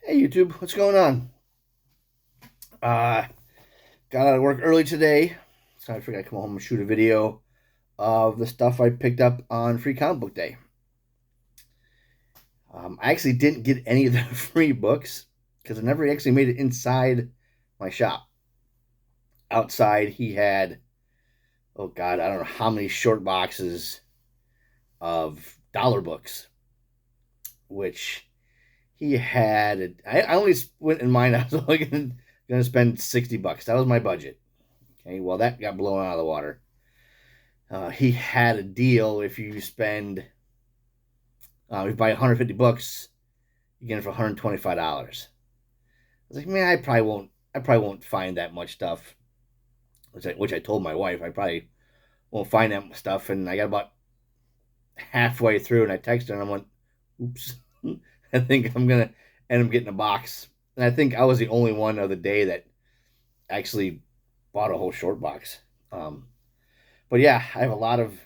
Hey YouTube, what's going on? Uh, got out of work early today, so I figured I'd come home and shoot a video of the stuff I picked up on Free Comic Book Day. I actually didn't get any of the free books because I never actually made it inside my shop. Outside, he had, oh God, I don't know how many short boxes of dollar books, which he had. I only went in mine. I was only going to spend $60. That was my budget. Okay, well, that got blown out of the water. He had a deal if you spend, if you buy 150 books, you get it for $125. I was like, man, I probably won't find that much stuff. Which I told my wife I probably won't find that stuff, and I got about halfway through, and I texted her, and I went, "Oops, I think I'm gonna end up getting a box." And I think I was the only one of the day that actually bought a whole short box. But yeah, I have a lot of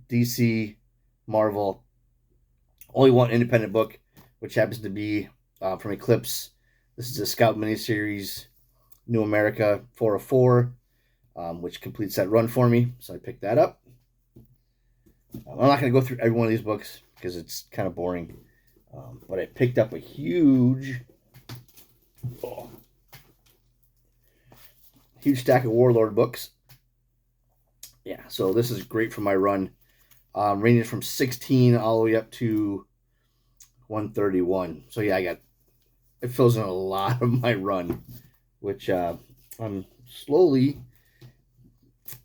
DC, Marvel, only one independent book, which happens to be from Eclipse. This is a Scout miniseries, New America 404, which completes that run for me. So I picked that up. I'm not going to go through every one of these books because it's kind of boring. But I picked up a huge stack of Warlord books. Yeah, so this is great for my run. Ranging from 16 all the way up to 131. So yeah, it fills in a lot of my run, which I'm slowly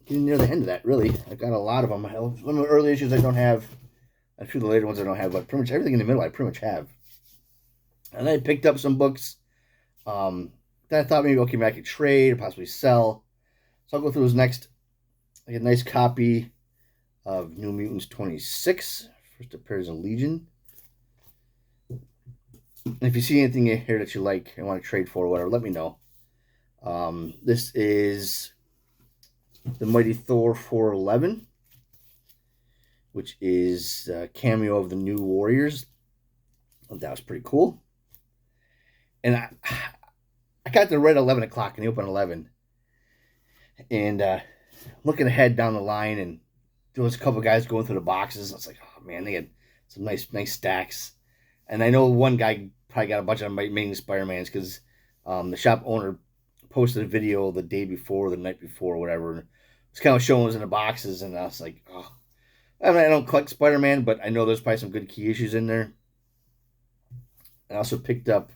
getting near the end of that. Really, I've got a lot of them. One of the early issues I don't have, a few of the later ones I don't have, but pretty much everything in the middle I pretty much have. And I picked up some books that I thought maybe okay, maybe I could trade or possibly sell. So I'll go through those next. I get a nice copy of New Mutants 26, First Appearance of Legion. And if you see anything here that you like and want to trade for or whatever, let me know. This is the Mighty Thor 411, which is a cameo of the New Warriors. That was pretty cool. And I got there right at 11 o'clock, and they open at 11. And looking ahead down the line, and there was a couple of guys going through the boxes. I was like, oh man, they had some nice stacks. And I know one guy probably got a bunch of main Spider-Mans because the shop owner posted a video the day before, the night before, or whatever. And it's kind of showing us in the boxes, and I was like, oh. I mean, I don't collect Spider-Man, but I know there's probably some good key issues in there. I also picked up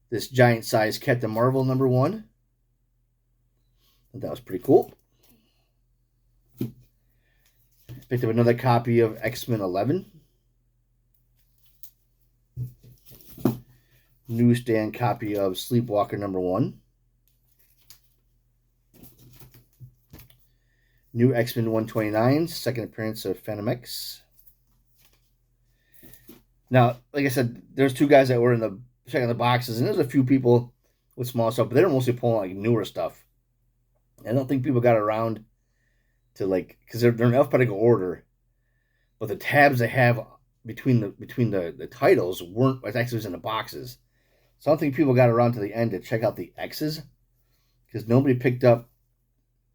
this giant size Captain Marvel #1. That was pretty cool. Picked up another copy of X-Men 11. Newsstand copy of Sleepwalker #1. New X-Men 129, second appearance of Phantom X. Now, like I said, there's two guys that were in the checking the boxes, and there's a few people with small stuff, but they're mostly pulling like newer stuff. I don't think people got around to because they're in alphabetical order, but the tabs they have between the titles weren't actually was in the boxes. So I don't think people got around to the end to check out the X's because nobody picked up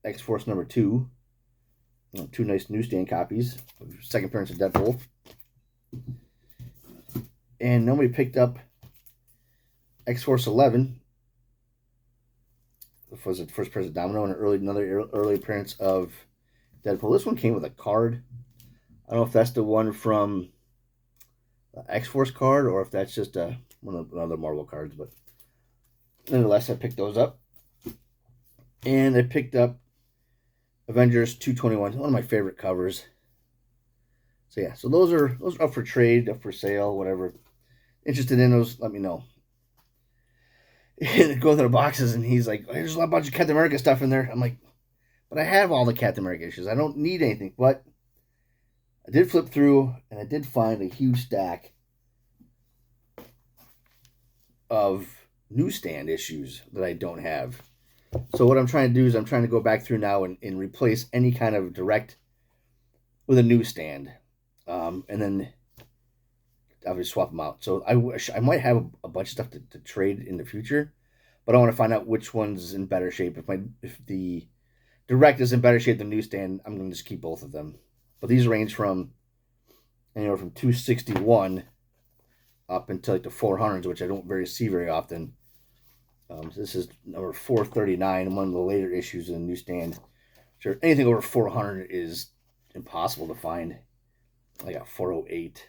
X-Force #2. Two nice newsstand copies. Second appearance of Deadpool. And nobody picked up X-Force 11. Was it first appearance of Domino and another early appearance of Deadpool. This one came with a card. I don't know if that's the one from the X-Force card or if that's just one of the other Marvel cards, but nonetheless, I picked those up. And I picked up Avengers 221, one of my favorite covers. So yeah, so those are up for trade, up for sale, whatever. Interested in those, let me know. And go through the boxes, and he's like, "There's a bunch of Captain America stuff in there." I'm like, "But I have all the Captain America issues. I don't need anything." But I did flip through, and I did find a huge stack of newsstand issues that I don't have. So what I'm trying to do is I'm trying to go back through now and replace any kind of direct with a newsstand. And then obviously swap them out. So I wish I might have a bunch of stuff to trade in the future, but I want to find out which one's in better shape. If the direct is in better shape than newsstand, I'm going to just keep both of them. But these range from anywhere from 261 up until like the 400s, which I don't see very often. So this is number 439, one of the later issues in the newsstand. Sure, anything over 400 is impossible to find. I got 408.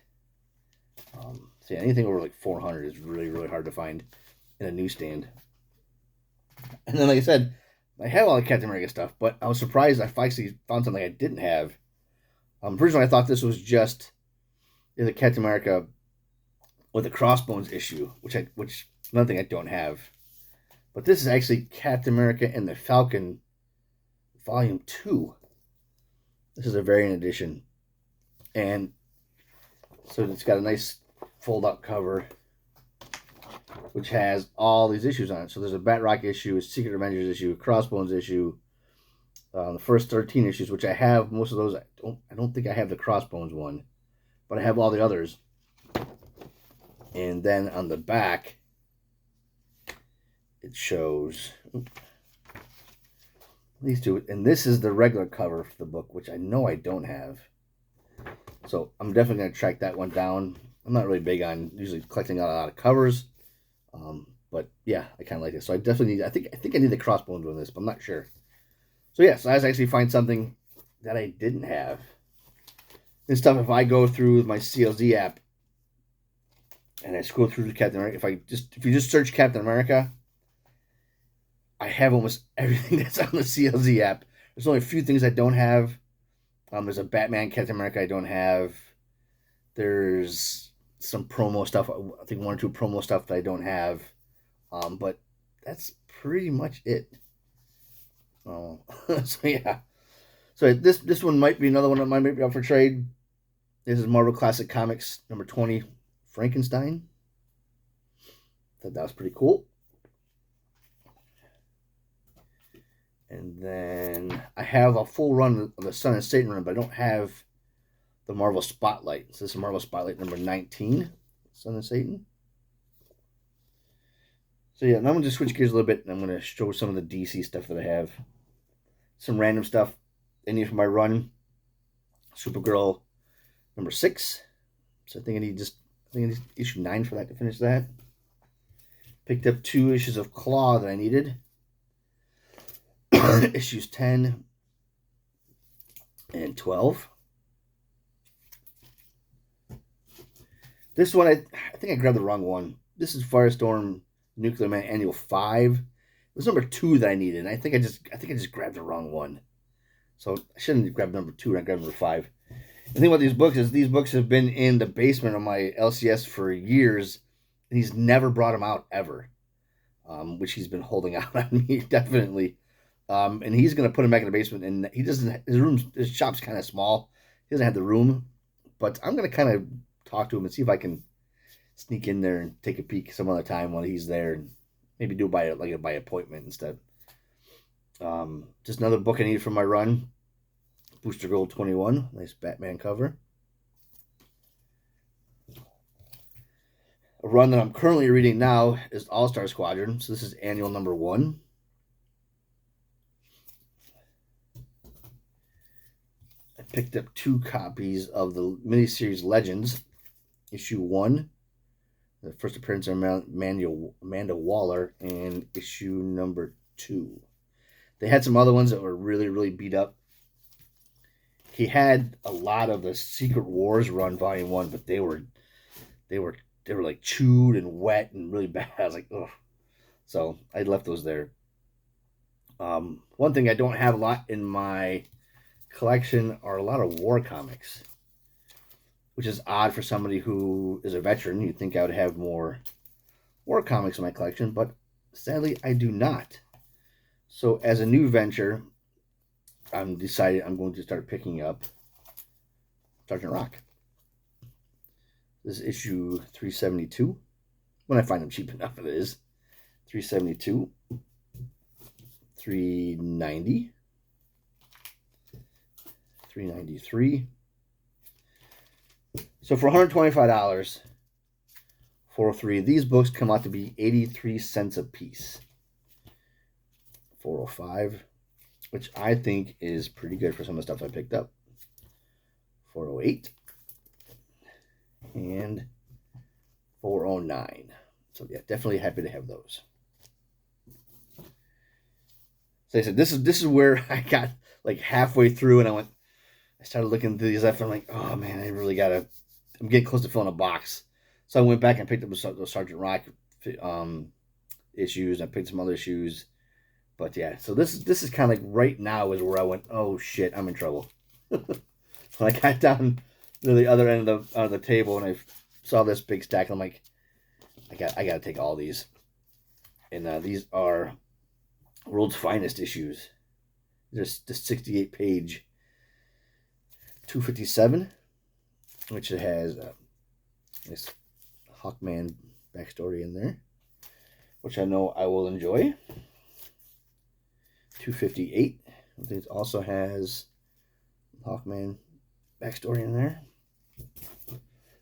So yeah, anything over like 400 is really, really hard to find in a newsstand. And then, like I said, I have all the Captain America stuff, but I was surprised I actually found something I didn't have. Originally, I thought this was just the Captain America with the Crossbones issue, which another thing I don't have. But this is actually Captain America and the Falcon, Volume 2. This is a variant edition. And so it's got a nice fold-out cover, which has all these issues on it. So there's a Batroc issue, a Secret Avengers issue, a Crossbones issue, the first 13 issues, which I have. Most of those, I don't think I have the Crossbones one, but I have all the others. And then on the back, it shows these two. And this is the regular cover for the book, which I know I don't have. So I'm definitely going to track that one down. I'm not really big on usually collecting a lot of covers. But yeah, I kind of like it. So I definitely need, I think I need the Crossbones on this, but I'm not sure. So yes, I actually find something that I didn't have. And stuff, if I go through my CLZ app and I scroll through the Captain America, if you just search Captain America, I have almost everything that's on the CLZ app. There's only a few things I don't have. There's a Batman Captain America I don't have. There's some promo stuff. I think one or two promo stuff that I don't have. But that's pretty much it. Oh, so yeah. So this one might be another one that might be up for trade. This is Marvel Classic Comics number 20, Frankenstein. Thought that was pretty cool. And then I have a full run of the Son and Satan run, but I don't have the Marvel Spotlight. So this is Marvel Spotlight number 19, Son and Satan. So yeah, now I'm going to switch gears a little bit, and I'm going to show some of the DC stuff that I have. Some random stuff I need for my run. Supergirl number 6. So I think I need issue 9 for that to finish that. Picked up 2 issues of Claw that I needed. Issues 10 and 12. This one, I think I grabbed the wrong one. This is Firestorm Nuclear Man Annual 5. It was number 2 that I needed, and I think I just grabbed the wrong one. So I shouldn't have grabbed number 2, and I grabbed number 5. The thing about these books is these books have been in the basement of my LCS for years, and he's never brought them out ever, which he's been holding out on me, definitely. And he's going to put him back in the basement, and he doesn't. His shop's kind of small. He doesn't have the room, but I'm going to kind of talk to him and see if I can sneak in there and take a peek some other time while he's there, and maybe do it by appointment instead. Just another book I needed for my run. Booster Gold 21, nice Batman cover. A run that I'm currently reading now is All-Star Squadron. So this is annual number 1. I picked up 2 copies of the miniseries Legends, issue 1, the first appearance of Amanda Waller, and issue number 2. They had some other ones that were really, really beat up. He had a lot of the Secret Wars run, volume 1, but they were like chewed and wet and really bad. I was like, ugh. So I left those there. One thing I don't have a lot in my collection are a lot of war comics, which is odd for somebody who is a veteran. You'd think I would have more war comics in my collection, but sadly I do not. So as a new venture, I'm going to start picking up Sergeant Rock. This is issue 372. When I find them cheap enough, it is 372, 390, 393. So for $125, 403. These books come out to be 83 cents a piece. 405, which I think is pretty good for some of the stuff I picked up. 408 and 409. So yeah, definitely happy to have those. So I said, this is where I got like halfway through, and I started looking through these up. I'm like, oh man, I'm getting close to filling a box. So I went back and picked up those Sergeant Rock issues. I picked some other issues, but yeah. So this is kind of like right now is where I went, oh shit, I'm in trouble. When I got down to the other end of the table and I saw this big stack, I'm like, I got to take all these. And these are World's Finest issues. There's the 68 page 257, which it has this Hawkman backstory in there, which I know I will enjoy. 258, I think it also has Hawkman backstory in there.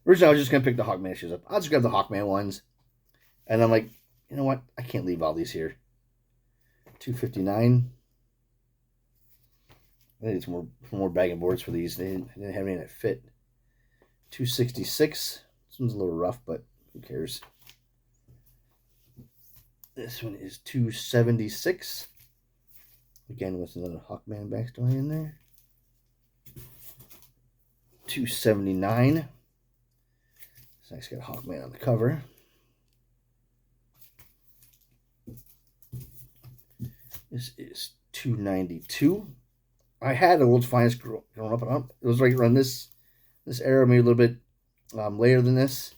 Originally, I was just going to pick the Hawkman issues up. I'll just grab the Hawkman ones. And I'm like, you know what? I can't leave all these here. 259. I need some more bagging boards for these. They didn't have any that fit. 266. This one's a little rough, but who cares? This one is 276. Again, with another Hawkman backstory in there. 279. It's nice to get Hawkman on the cover. This is 292. I had a World's Finest growing up. It was right around this era, maybe a little bit later than this.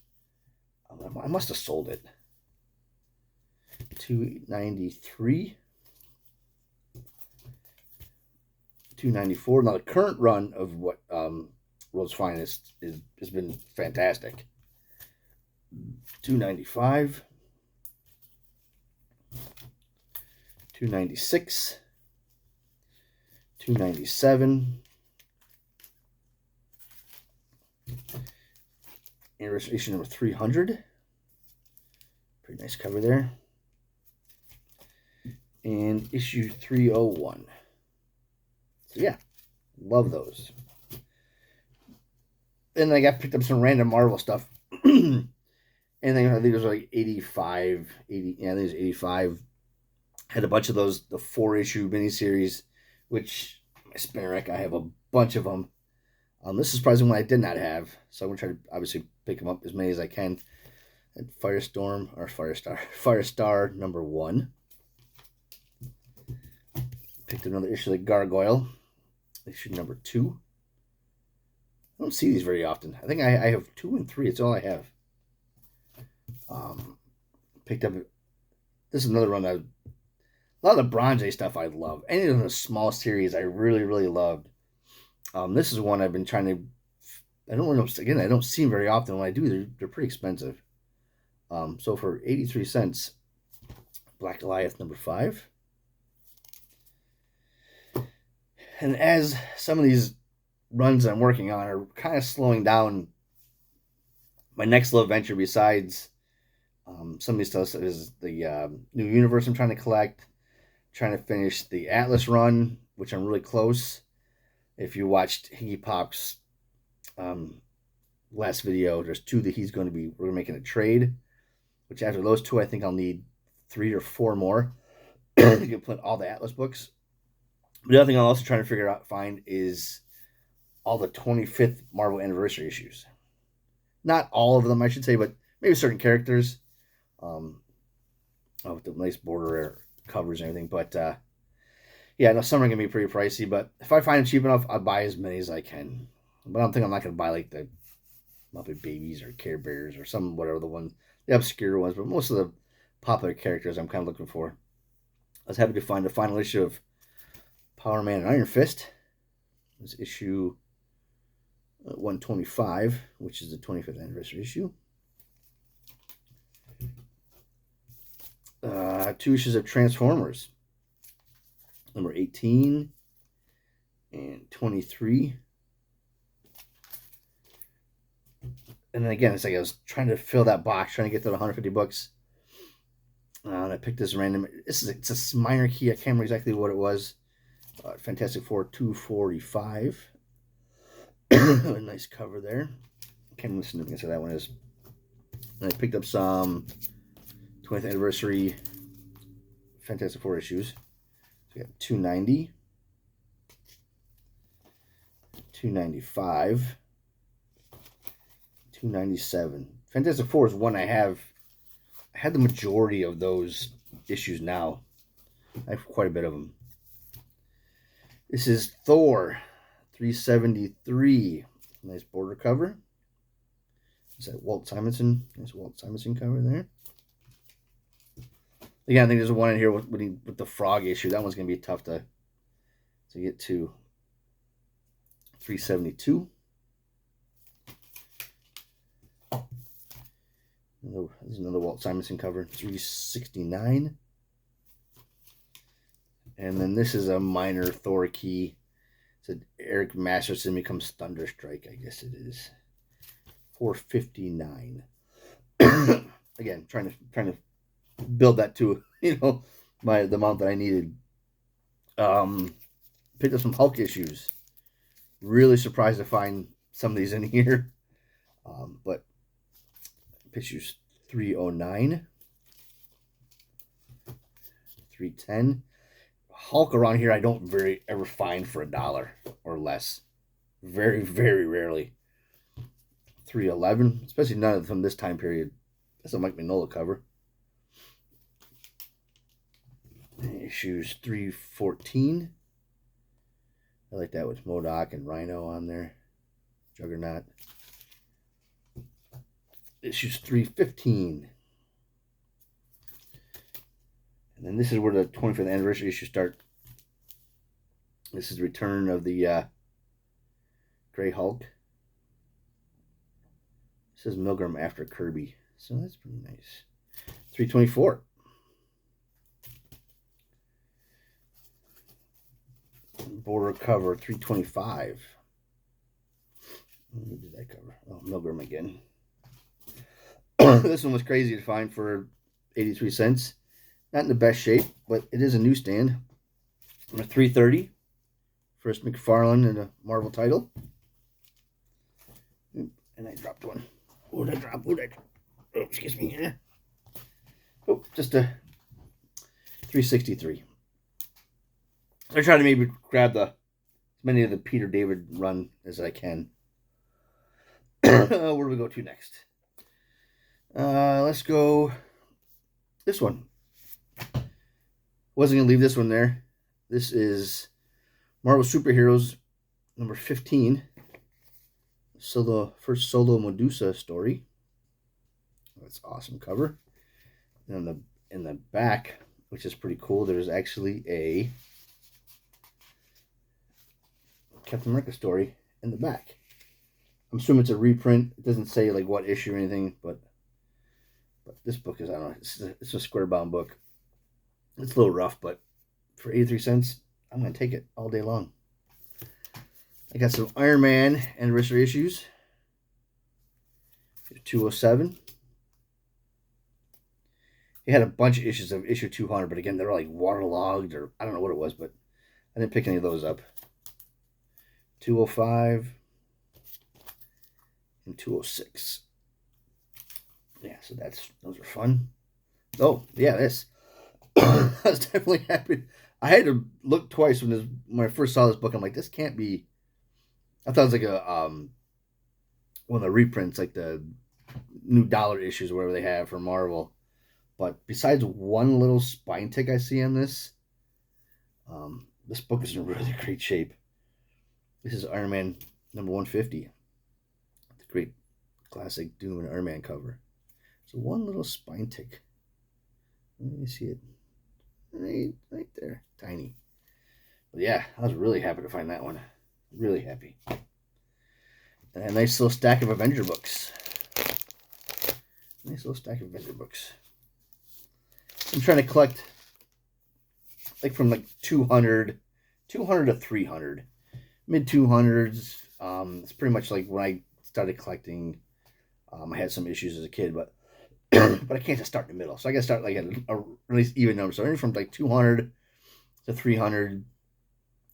I must have sold it. 293. 294. Now the current run of what World's Finest has been fantastic. 295. 296. 297. Issue number 300. Pretty nice cover there. And issue 301. So yeah, love those. And I picked up some random Marvel stuff. And then I think it was like 85, 80. Yeah, I think it was 85. Had a bunch of those, the 4-issue miniseries, which my spinner rack, I have a bunch of them. This is surprising one I did not have, so I'm going to try to obviously pick them up as many as I can. And Firestar number 1. Picked another issue of Gargoyle, issue number 2. I don't see these very often. I think I have 2 and 3. It's all I have. Picked up, this is another one that a lot of the Bronze stuff I love. Any of the small series I really, really loved. This is one I've been trying to, I don't see them very often. When I do, they're pretty expensive. So for 83 cents, Black Goliath number 5. And as some of these runs I'm working on are kind of slowing down, my next little venture besides some of these stuff is the new universe I'm trying to collect. Trying to finish the Atlas run, which I'm really close. If you watched Higgy Pop's last video, there's 2 that we're making a trade. Which after those 2, I think I'll need 3 or 4 more to complete all the Atlas books. But the other thing I'm also trying to find is all the 25th Marvel Anniversary issues. Not all of them, I should say, but maybe certain characters. With the nice border covers and everything. But yeah, no, some are going to be pretty pricey. But if I find them cheap enough, I'll buy as many as I can. But I don't think I'm not going to buy like the Muppet Babies or Care Bears or some whatever the obscure ones. But most of the popular characters I'm kind of looking for. I was happy to find the final issue of Power Man and Iron Fist. It was issue 125, which is the 25th anniversary issue. 2 issues of Transformers, number 18 and 23. And then again, it's like I was trying to fill that box, trying to get to the 150 books. And I picked this random. It's a minor key. I can't remember exactly what it was. Fantastic Four 245. A nice cover there. Can't remember the significance of that one is. And I picked up some 20th anniversary Fantastic Four issues. So we got 290, 295, 297. Fantastic Four is one I have. I had the majority of those issues now. I have quite a bit of them. This is Thor 373. Nice border cover. Is that Walt Simonson? Nice Walt Simonson cover there. Again, I think there's one in here with the frog issue. That one's going to be tough to get to. 372. There's another Walt Simonson cover. 369. And then this is a minor Thor key. It's an Eric Masterson becomes Thunderstrike, I guess it is. 459. Again, trying to build that to the amount that I needed. Picked up some Hulk issues. Really surprised to find some of these in here. But issues 309, 310. Hulk around here I don't ever find for $1 or less. Very, very rarely. 311, especially none from this time period. That's a Mike Mignola cover. Issues 314. I like that with MODOK and Rhino on there. Juggernaut. Issues 315. And then this is where the 25th anniversary issues start. This is the return of the Grey Hulk. It says Milgram after Kirby. So that's pretty nice. 324. Border cover 325. Who did that cover? Oh, Milgram again. This one was crazy to find for 83 cents. Not in the best shape, but it is a newsstand. Number 330. First McFarlane in a Marvel title. And I dropped one. What did I drop? Oh, excuse me. Oh, just a 363. I try to maybe grab as many of the Peter David run as I can. Where do we go to next? Let's go this one. Wasn't going to leave this one there. This is Marvel Superheroes number 15. First solo Medusa story. That's awesome cover. And in the back, which is pretty cool, there's actually a Captain America story in the back. I'm assuming it's a reprint. It doesn't say like what issue or anything, but this book is, I don't know, it's a square bound book. It's a little rough, but for 83 cents, I'm going to take it all day long. I got some Iron Man anniversary issues. 207. He had a bunch of issues of issue 200, but again, they're like waterlogged, or I don't know what it was, but I didn't pick any of those up. 205 and 206. Yeah, so those are fun. Oh, yeah, this. I was definitely happy. I had to look twice when I first saw this book. I'm like, this can't be. I thought it was like a one of the reprints, like the new dollar issues or whatever they have for Marvel. But besides one little spine tick I see on this, this book is in really great shape. This is Iron Man number 150. The great classic Doom and Iron Man cover. So one little spine tick. Let me see it. Right there. Tiny. But yeah, I was really happy to find that one. Really happy. And a nice little stack of Avenger books. Nice little stack of Avenger books. I'm trying to collect like from like 200 to 300. Mid 200s. It's pretty much like when I started collecting I had some issues as a kid, but but I can't just start in the middle. So I got to start like at a really even number. So anything from like 200 to 300.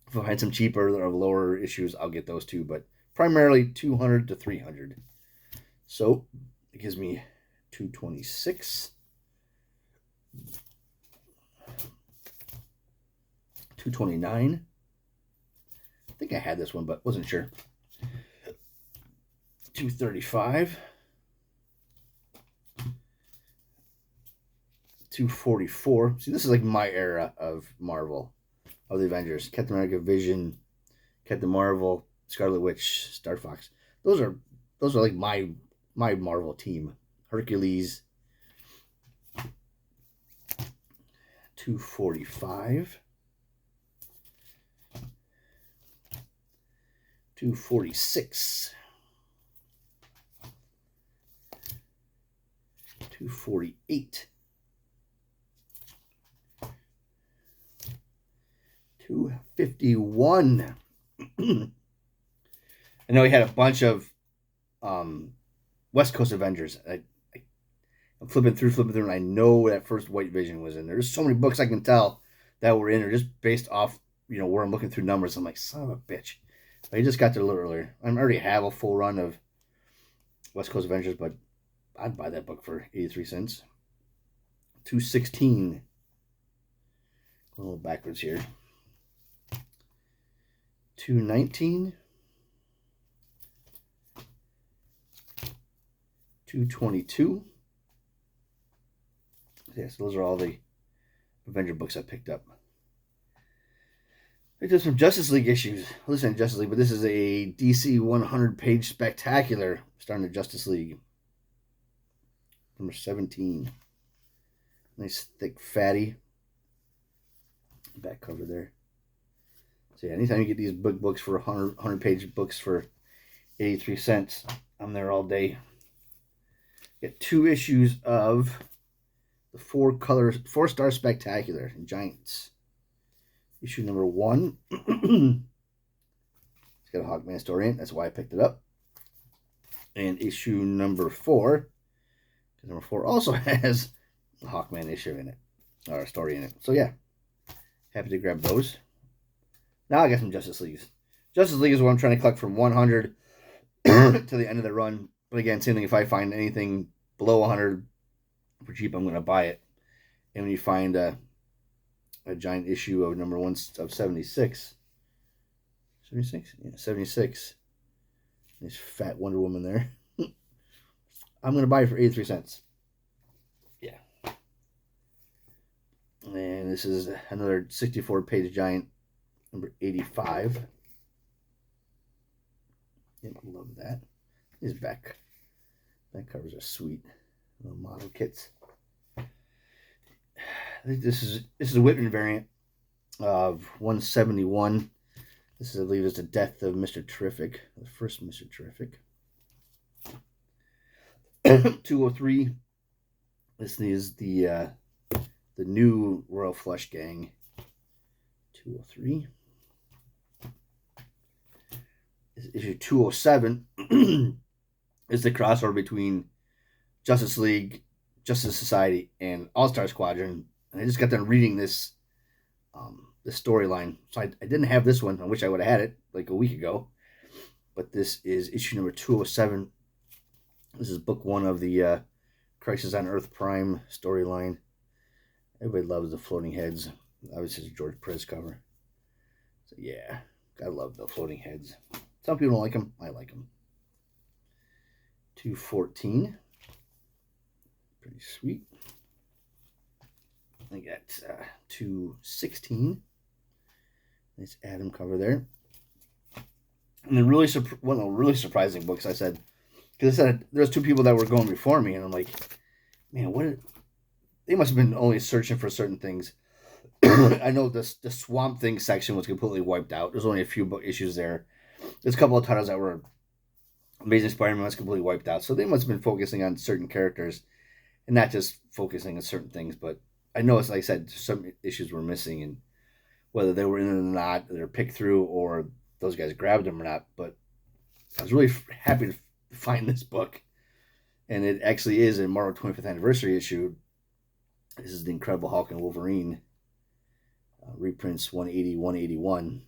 If I find some cheaper or lower issues, I'll get those too. But primarily 200 to 300. So it gives me 226, 229. I think I had this one, but wasn't sure. 235, 244. See, this is like my era of Marvel, of the Avengers. Captain America, Vision, Captain Marvel, Scarlet Witch, Star Fox. Those are like my Marvel team. Hercules. 245. 246. 248. 251. I know he had a bunch of West Coast Avengers. I'm flipping through, and I know that first White Vision was in there. There's so many books I can tell that were in there just based off, where I'm looking through numbers. I'm like, son of a bitch. But he just got there a little earlier. I already have a full run of West Coast Avengers, but I'd buy that book for 83 cents. 216. A little backwards here. 219. 222. Yeah, so those are all the Avenger books I picked up. I did some Justice League issues. Listen, Justice League, but this is a DC 100-page spectacular starting the Justice League. Number 17. Nice, thick, fatty back cover there. So yeah, anytime you get these books for 100-page books for 83 cents, I'm there all day. Get 2 issues of the 4-star spectacular in Giants. Issue number 1. It's got a Hawkman story in it. That's why I picked it up. And issue number 4. Because number 4 also has a Hawkman issue in it. Or a story in it. So yeah. Happy to grab those. Now I got some Justice Leagues. Justice League is what I'm trying to collect from 100 to the end of the run. But again, same thing. If I find anything below 100 for cheap, I'm going to buy it. And when you find a giant issue of number 1 of 76. 76? Yeah, 76. Nice fat Wonder Woman there. I'm going to buy it for 83 cents. Yeah. And this is another 64-page giant, number 85. Yeah, I love that. These back covers are sweet. Little model kits. I think this is a Whitman variant of 171. This is, I believe, is the death of Mr. Terrific, the first Mr. Terrific. 203. This is the new Royal Flush Gang. 203. Issue 207 is the crossover between Justice League, Justice Society, and All-Star Squadron. And I just got done reading this storyline. So I didn't have this one. I wish I would have had it like a week ago. But this is issue number 207. This is book 1 of the Crisis on Earth Prime storyline. Everybody loves the floating heads. Obviously, it's a George Perez cover. So yeah, I love the floating heads. Some people don't like them. I like them. 214. Pretty sweet. I got 216. Nice Adam cover there. And then one of the really surprising books I said, because I said there's 2 people that were going before me, and I'm like, man, they must have been only searching for certain things. I know the Swamp Thing section was completely wiped out. There's only a few issues there. There's a couple of titles that were Amazing Spider-Man was completely wiped out. So they must have been focusing on certain characters and not just focusing on certain things. But I know, it's like I said, some issues were missing, and whether they were in it or not, they're picked through, or those guys grabbed them or not. But I was really happy to find this book. And it actually is a Marvel 25th anniversary issue. This is the Incredible Hulk and Wolverine reprints 180, 181.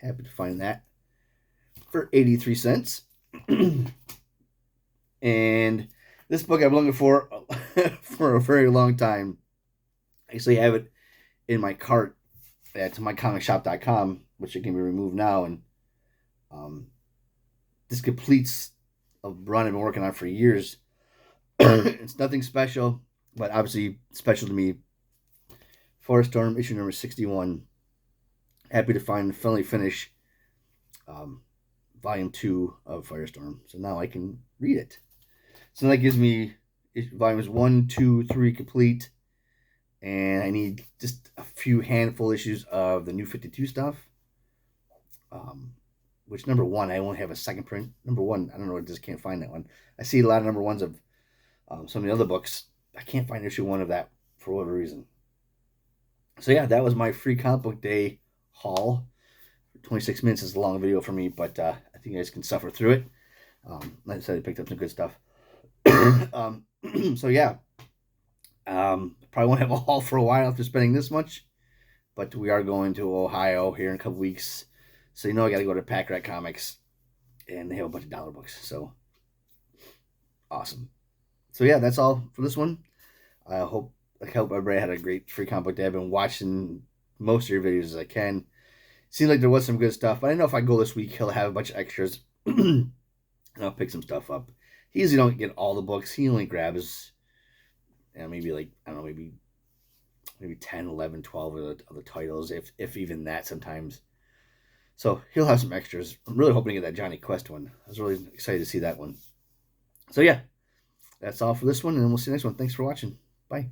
Happy to find that for 83 cents. And this book I've been looking for for a very long time. I actually have it in my cart at mycomicshop.com, which it can be removed now. And this completes a run I've been working on for years. It's nothing special, but obviously special to me. Firestorm issue number 61. Happy to finally finish volume 2 of Firestorm. So now I can read it. So that gives me volumes 1, 2, 3 complete. And I need just a few handful issues of the New 52 stuff. Which number 1, I won't have a second print. Number 1, I don't know, I just can't find that one. I see a lot of number 1s of some of the other books. I can't find issue 1 of that for whatever reason. So yeah, that was my free comic book day haul. 26 minutes is a long video for me, but I think you guys can suffer through it. Like I said, I picked up some good stuff. So yeah, probably won't have a haul for a while after spending this much, but we are going to Ohio here in a couple weeks. So I got to go to Pack Rat Comics, and they have a bunch of dollar books. So awesome. So yeah, that's all for this one. I hope everybody had a great free comic book day. I've been watching most of your videos as I can. Seems like there was some good stuff, but I know if I go this week, he'll have a bunch of extras, and I'll pick some stuff up. He usually don't get all the books. He only grabs, maybe like, I don't know, maybe 10, 11, 12 of the titles, if even that sometimes. So he'll have some extras. I'm really hoping to get that Johnny Quest one. I was really excited to see that one. So yeah, that's all for this one, and we'll see you next one. Thanks for watching. Bye.